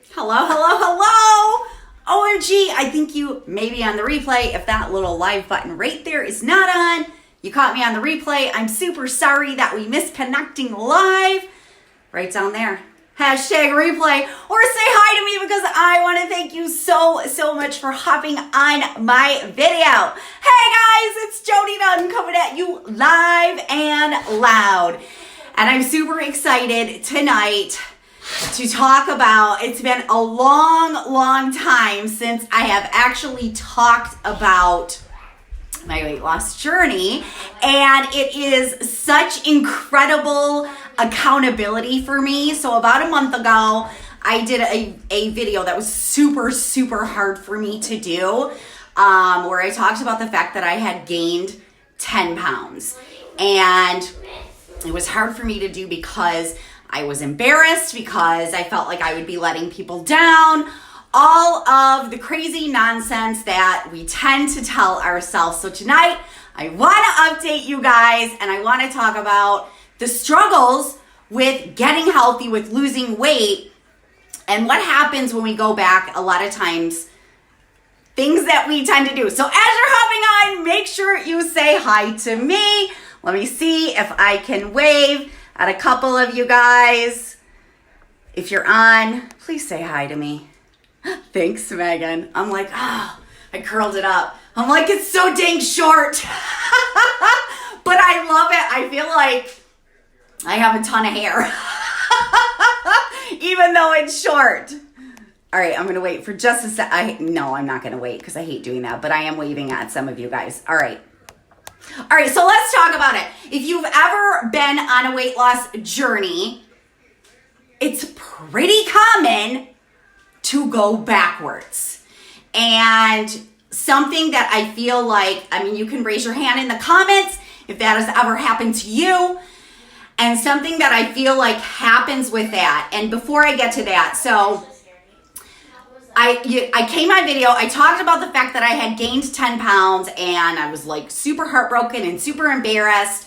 Hello, hello, hello! OMG, I think you may be on the replay. If that little live button right there is not on, you caught me on the replay. I'm super sorry that we missed connecting live. Right down there. Hashtag replay. Or say hi to me because I want to thank you so much for hopping on my video. Hey guys, it's Jody Dunn coming at you live and loud. And I'm super excited tonight to talk about, it's been a long time since I have actually talked about my weight loss journey, and it is such incredible accountability for me. So about a month ago, I did a video that was super hard for me to do, where I talked about the fact that I had gained 10 pounds. And it was hard for me to do because I was embarrassed, because I felt like I would be letting people down. All of the crazy nonsense that we tend to tell ourselves. So tonight, I want to update you guys, and I want to talk about the struggles with getting healthy, with losing weight, and what happens when we go back a lot of times, things that we tend to do. So as you're hopping on, make sure you say hi to me. Let me see if I can wave at a couple of you guys. If you're on, please say hi to me. Thanks, Megan. I'm like, I curled it up. I'm like, it's so dang short. But I love it. I feel like I have a ton of hair. Even though it's short. All right, I'm going to wait for just a sec. No, I'm not going to wait because I hate doing that. But I am waving at some of you guys. All right, so let's talk about it. If you've ever been on a weight loss journey, it's pretty common to go backwards. And something that I feel like, you can raise your hand in the comments if that has ever happened to you. And something that I feel like happens with that. And before I get to that, so I came on video, I talked about the fact that I had gained 10 pounds and I was like super heartbroken and super embarrassed.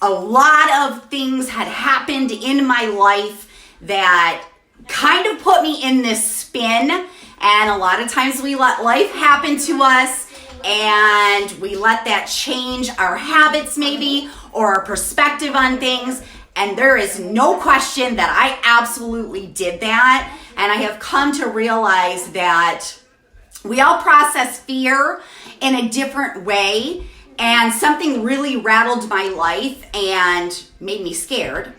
A lot of things had happened in my life that kind of put me in this spin. And a lot of times we let life happen to us and we let that change our habits maybe or our perspective on things. And there is no question that I absolutely did that. And I have come to realize that we all process fear in a different way. And something really rattled my life and made me scared.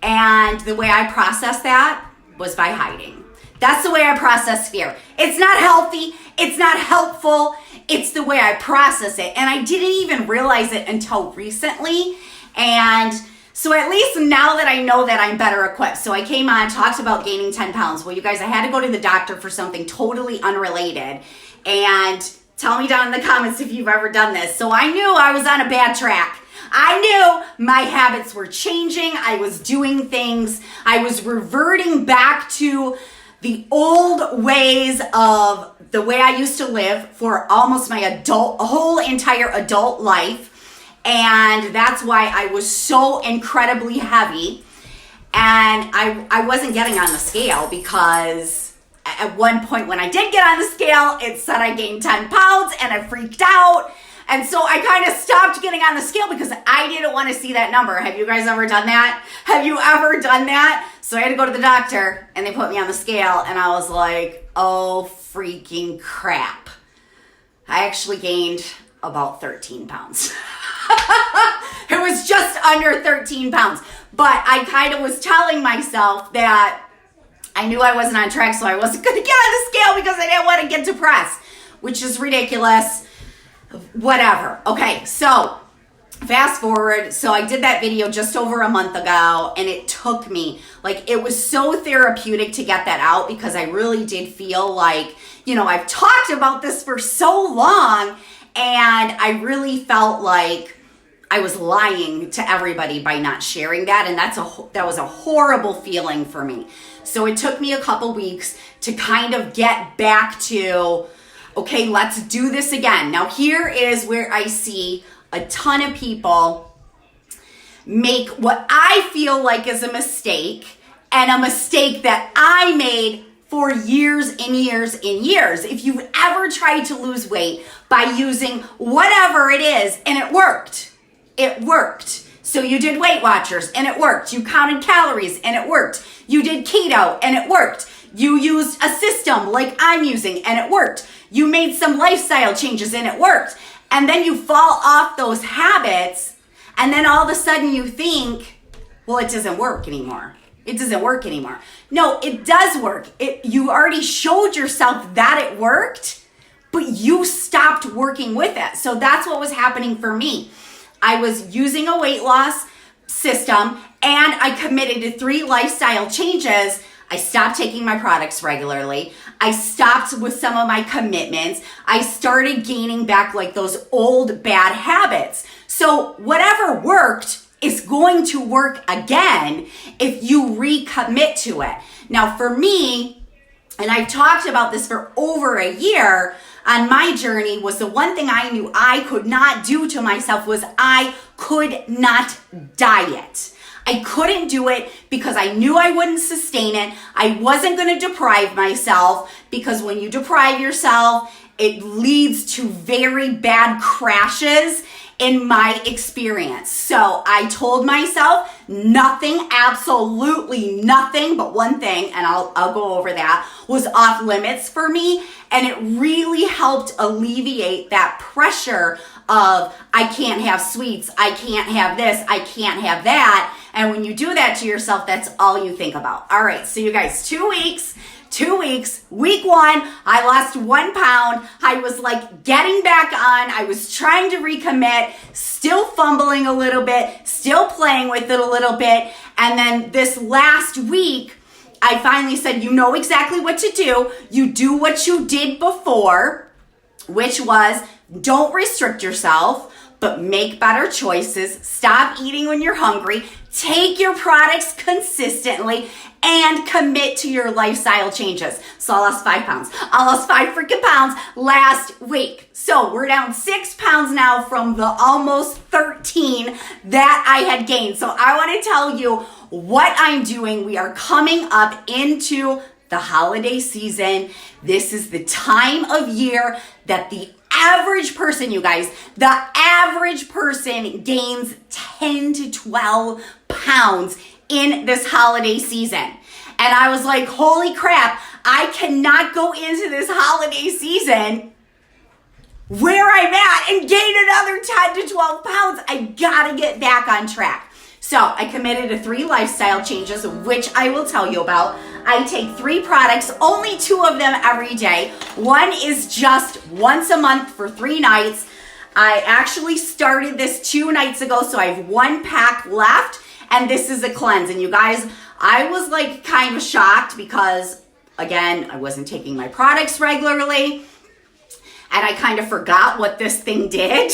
And the way I processed that was by hiding. That's the way I process fear. It's not healthy. It's not helpful. It's the way I process it. And I didn't even realize it until recently. And so at least now that I know that I'm better equipped. So I came on, talked about gaining 10 pounds. Well, you guys, I had to go to the doctor for something totally unrelated. And tell me down in the comments if you've ever done this. So I knew I was on a bad track. I knew my habits were changing. I was doing things. I was reverting back to the old ways of the way I used to live for almost my whole entire adult life. And that's why I was so incredibly heavy. And I wasn't getting on the scale because at one point when I did get on the scale, it said I gained 10 pounds and I freaked out. And so I kind of stopped getting on the scale because I didn't want to see that number. Have you guys ever done that? Have you ever done that? So I had to go to the doctor and they put me on the scale and I was like, oh freaking crap. I actually gained about 13 pounds. It was just under 13 pounds. But I kind of was telling myself that I knew I wasn't on track, so I wasn't going to get on the scale because I didn't want to get depressed, which is ridiculous. Whatever. Okay, so fast forward. So I did that video just over a month ago, and it took me, it was so therapeutic to get that out because I really did feel like, I've talked about this for so long, and I really felt like I was lying to everybody by not sharing that. And that was a horrible feeling for me. So it took me a couple weeks to kind of get back to, okay, let's do this again. Now here is where I see a ton of people make what I feel like is a mistake, and a mistake that I made for years and years and years. If you've ever tried to lose weight by using whatever it is and it worked, it worked. So you did Weight Watchers and it worked. You counted calories and it worked. You did keto and it worked. You used a system like I'm using and it worked. You made some lifestyle changes and it worked. And then you fall off those habits and then all of a sudden you think, well, it doesn't work anymore. It doesn't work anymore. No, it does work. You already showed yourself that it worked, but you stopped working with it. So that's what was happening for me. I was using a weight loss system and I committed to 3 lifestyle changes. I stopped taking my products regularly. I stopped with some of my commitments. I started gaining back like those old bad habits. So whatever worked is going to work again if you recommit to it. Now for me, and I've talked about this for over a year on my journey, was the one thing I knew I could not do to myself was I could not diet. I couldn't do it because I knew I wouldn't sustain it. I wasn't going to deprive myself because when you deprive yourself, it leads to very bad crashes in my experience. So I told myself nothing, absolutely nothing, but one thing, and I'll go over that, was off limits for me. And it really helped alleviate that pressure of I can't have sweets, I can't have this, I can't have that. And when you do that to yourself, that's all you think about. All right, so you guys, 2 weeks, week 1, I lost 1 pound. I was like getting back on. I was trying to recommit, still fumbling a little bit, still playing with it a little bit. And then this last week, I finally said, you know exactly what to do. You do what you did before, which was don't restrict yourself, but make better choices. Stop eating when you're hungry. Take your products consistently and commit to your lifestyle changes. So I lost 5 pounds. I lost 5 freaking pounds last week. So we're down 6 pounds now from the almost 13 that I had gained. So I want to tell you what I'm doing. We are coming up into the holiday season. This is the time of year that the average person, you guys, the average person gains 10 to 12 pounds in this holiday season. And I was like, holy crap, I cannot go into this holiday season where I'm at and gain another 10 to 12 pounds. I gotta get back on track. So I committed to 3 lifestyle changes, which I will tell you about. I take 3 products, only 2 of them every day. One is just once a month for 3 nights. I actually started this 2 nights ago, so I have 1 pack left, and this is a cleanse. And you guys, I was like kind of shocked because, again, I wasn't taking my products regularly, and I kind of forgot what this thing did.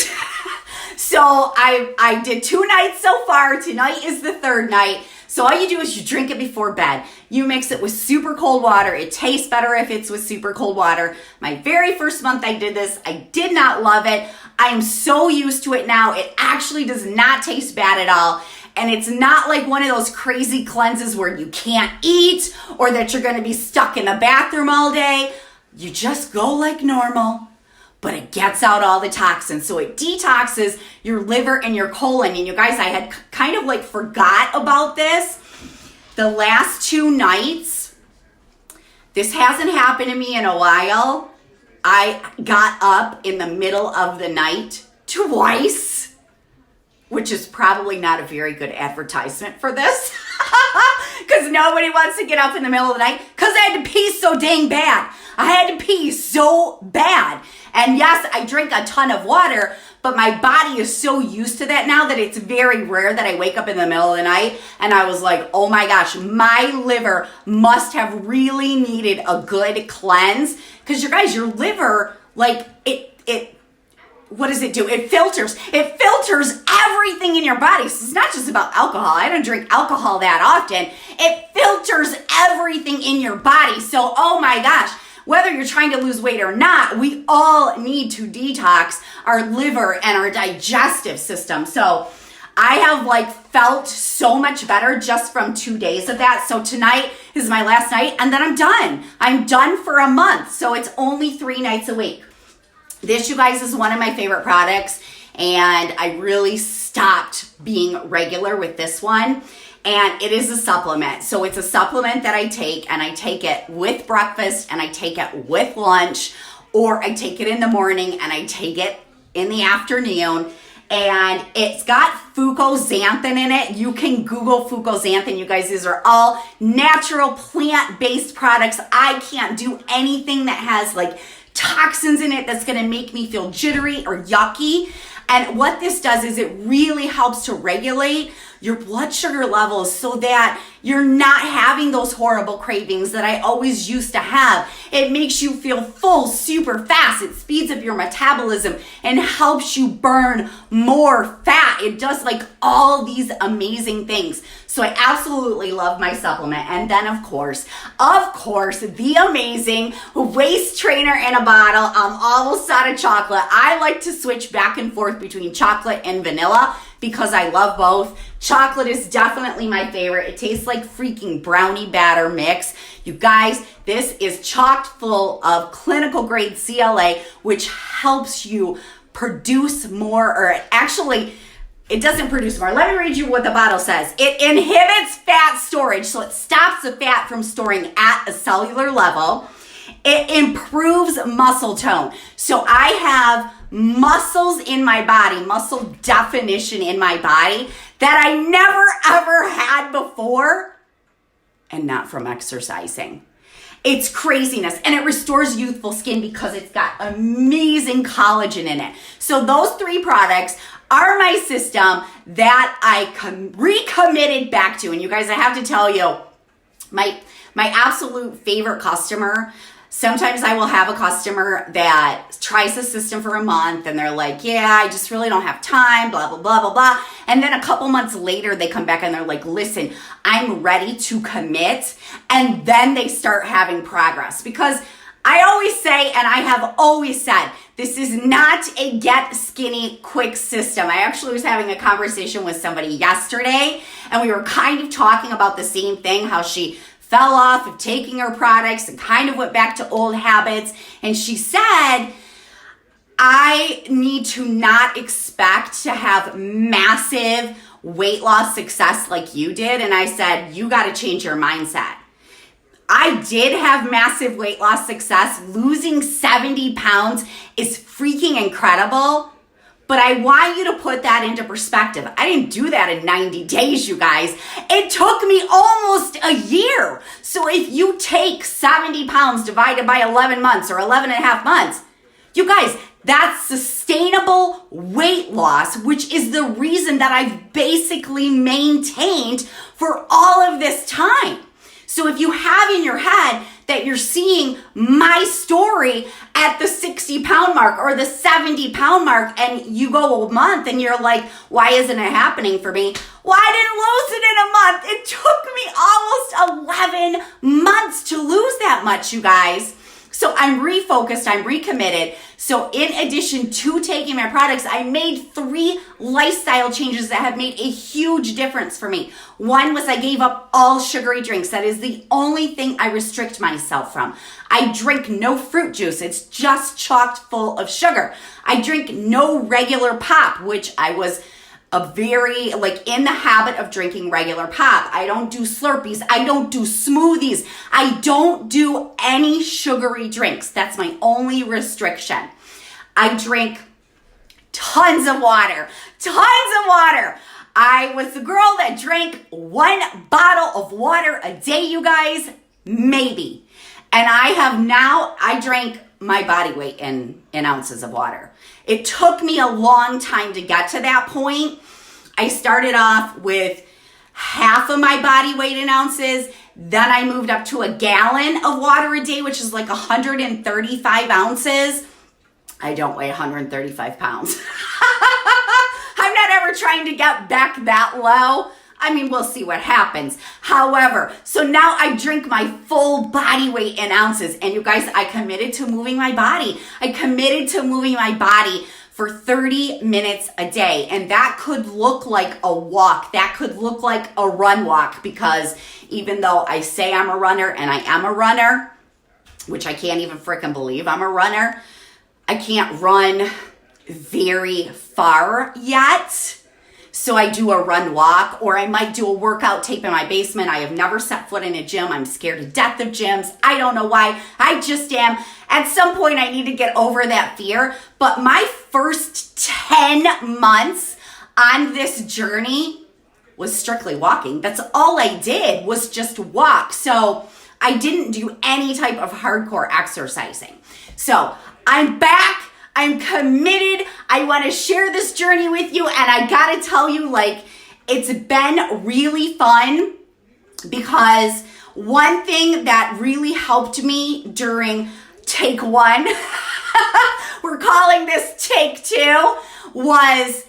So I did 2 nights so far. Tonight is the 3rd night. So all you do is you drink it before bed. You mix it with super cold water. It tastes better if it's with super cold water. My very first month I did this, I did not love it. I am so used to it now. It actually does not taste bad at all. And it's not like one of those crazy cleanses where you can't eat or that you're going to be stuck in the bathroom all day. You just go like normal, but it gets out all the toxins. So it detoxes your liver and your colon. And you guys, I had kind of like forgot about this. The last 2 nights, this hasn't happened to me in a while. I got up in the middle of the night twice, which is probably not a very good advertisement for this because nobody wants to get up in the middle of the night because I had to pee so dang bad. I had to pee so bad. And yes, I drink a ton of water, but my body is so used to that now that it's very rare that I wake up in the middle of the night and I was like, oh my gosh, my liver must have really needed a good cleanse. Because you guys, your liver, like what does it do? It filters everything in your body. So it's not just about alcohol. I don't drink alcohol that often. It filters everything in your body. So, oh my gosh, whether you're trying to lose weight or not, we all need to detox our liver and our digestive system. So I have like felt so much better just from 2 days of that. So tonight is my last night and then I'm done. I'm done for a month. So it's only 3 nights a week. This, you guys, is one of my favorite products, and I really stopped being regular with this one. And it is a supplement. So it's a supplement that I take, and I take it with breakfast and I take it with lunch, or I take it in the morning and I take it in the afternoon. And it's got fucoxanthin in it. You can Google fucoxanthin, you guys. These are all natural plant-based products. I can't do anything that has like toxins in it that's gonna make me feel jittery or yucky. And what this does is it really helps to regulate your blood sugar levels so that you're not having those horrible cravings that I always used to have. It makes you feel full super fast. It speeds up your metabolism and helps you burn more fat. It does like all these amazing things. So I absolutely love my supplement. And then of course, the amazing waist trainer in a bottle, all Osada Chocolate. I like to switch back and forth between chocolate and vanilla because I love both. Chocolate is definitely my favorite. It tastes like freaking brownie batter mix. You guys, this is chock full of clinical grade CLA, which helps you produce more, or it doesn't produce more. Let me read you what the bottle says. It inhibits fat storage, so it stops the fat from storing at a cellular level. It improves muscle tone. So I have muscles in my body, muscle definition in my body that I never ever had before, and not from exercising. It's craziness. And it restores youthful skin because it's got amazing collagen in it. So those 3 products are my system that I recommitted back to. And you guys, I have to tell you, my absolute favorite customer, sometimes I will have a customer that tries the system for a month and they're like, yeah, I just really don't have time, blah, blah, blah, blah, blah. And then a couple months later, they come back and they're like, listen, I'm ready to commit. And then they start having progress, because I always say, and I have always said, this is not a get skinny quick system. I actually was having a conversation with somebody yesterday and we were kind of talking about the same thing, how she fell off of taking her products and kind of went back to old habits. And she said, I need to not expect to have massive weight loss success like you did. And I said, you got to change your mindset. I did have massive weight loss success. Losing 70 pounds is freaking incredible. But I want you to put that into perspective. I didn't do that in 90 days, you guys. It took me almost a year. So if you take 70 pounds divided by 11 months or 11 and a half months, you guys, that's sustainable weight loss, which is the reason that I've basically maintained for all of this time. So if you have in your head that you're seeing my story at the 60 pound mark or the 70 pound mark, and you go a month and you're like, why isn't it happening for me? Well, I didn't lose it in a month. It took me almost 11 months to lose that much, you guys. So I'm refocused, I'm recommitted. So in addition to taking my products, I made 3 lifestyle changes that have made a huge difference for me. One was I gave up all sugary drinks. That is the only thing I restrict myself from. I drink no fruit juice. It's just chocked full of sugar. I drink no regular pop, which I was in the habit of drinking regular pop. I don't do Slurpees. I don't do smoothies. I don't do any sugary drinks. That's my only restriction. I drink tons of water. I was the girl that drank 1 bottle of water a day, you guys, maybe. And I drank my body weight in ounces of water. It took me a long time to get to that point. I started off with half of my body weight in ounces. Then I moved up to a gallon of water a day, which is like 135 ounces. I don't weigh 135 pounds. I'm not ever trying to get back that low. I mean, we'll see what happens. However, so now I drink my full body weight in ounces. And you guys, I committed to moving my body. for 30 minutes a day. And that could look like a walk. That could look like a run walk, because even though I say I'm a runner and I am a runner, which I can't even freaking believe I'm a runner, I can't run very far yet. So I do a run walk, or I might do a workout tape in my basement. I have never set foot in a gym. I'm scared to death of gyms. I don't know why. I just am. At some point, I need to get over that fear. But my first 10 months on this journey was strictly walking. That's all I did, was just walk. So I didn't do any type of hardcore exercising. So I'm back. I'm committed. I want to share this journey with you. And I got to tell you, like, it's been really fun, because one thing that really helped me during take one, we're calling this take two, was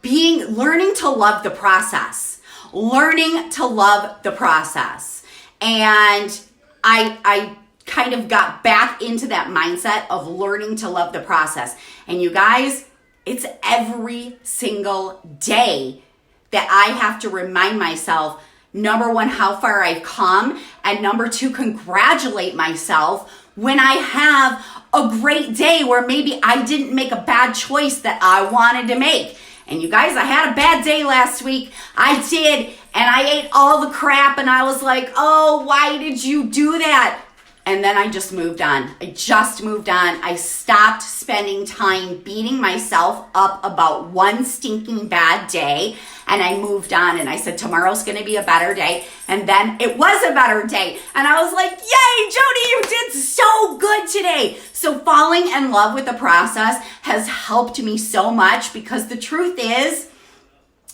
learning to love the process. Learning to love the process. And I kind of got back into that mindset of learning to love the process. And you guys, it's every single day that I have to remind myself, number one, how far I've come, and number two, congratulate myself when I have a great day where maybe I didn't make a bad choice that I wanted to make. And you guys, I had a bad day last week. I did. And I ate all the crap, and I was like, oh, why did you do that? And then I just moved on. I stopped spending time beating myself up about one stinking bad day. And I moved on, and I said, tomorrow's going to be a better day. And then it was a better day. And I was like, yay, Jody, you did so good today. So falling in love with the process has helped me so much, because the truth is,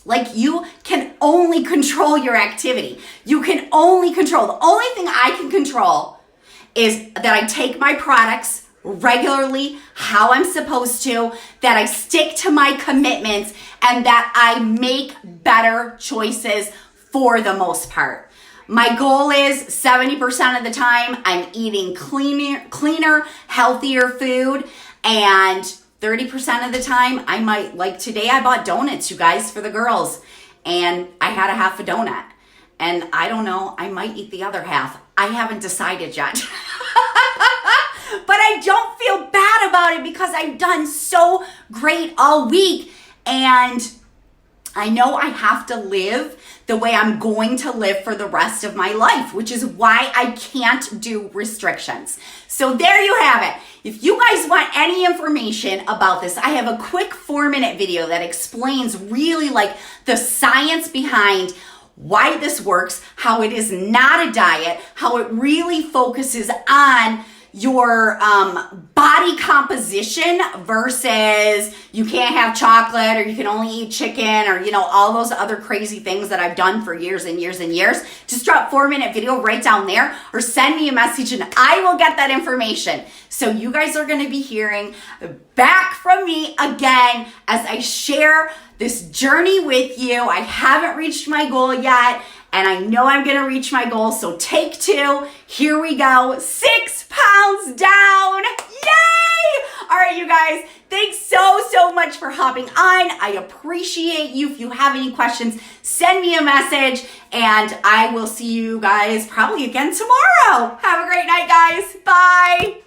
like, you can only control your activity. You can only control. The only thing I can control is that I take my products regularly, how I'm supposed to, that I stick to my commitments, and that I make better choices for the most part. My goal is 70% of the time I'm eating cleaner, healthier food, and 30% of the time I might, like today I bought donuts, you guys, for the girls, and I had a half a donut. And I don't know, I might eat the other half. I haven't decided yet. But I don't feel bad about it, because I've done so great all week. And I know I have to live the way I'm going to live for the rest of my life, which is why I can't do restrictions. So there you have it. If you guys want any information about this, I have a quick 4-minute video that explains really like the science behind why this works, how it is not a diet, how it really focuses on your body composition versus you can't have chocolate, or you can only eat chicken, or, you know, all those other crazy things that I've done for years and years and years. Just drop 4-minute video right down there, or send me a message and I will get that information. So you guys are going to be hearing back from me again as I share this journey with you. I haven't reached my goal yet, and I know I'm going to reach my goal. So take two. Here we go. 6 pounds down. Yay! All right, you guys. Thanks so much for hopping on. I appreciate you. If you have any questions, send me a message, and I will see you guys probably again tomorrow. Have a great night, guys. Bye.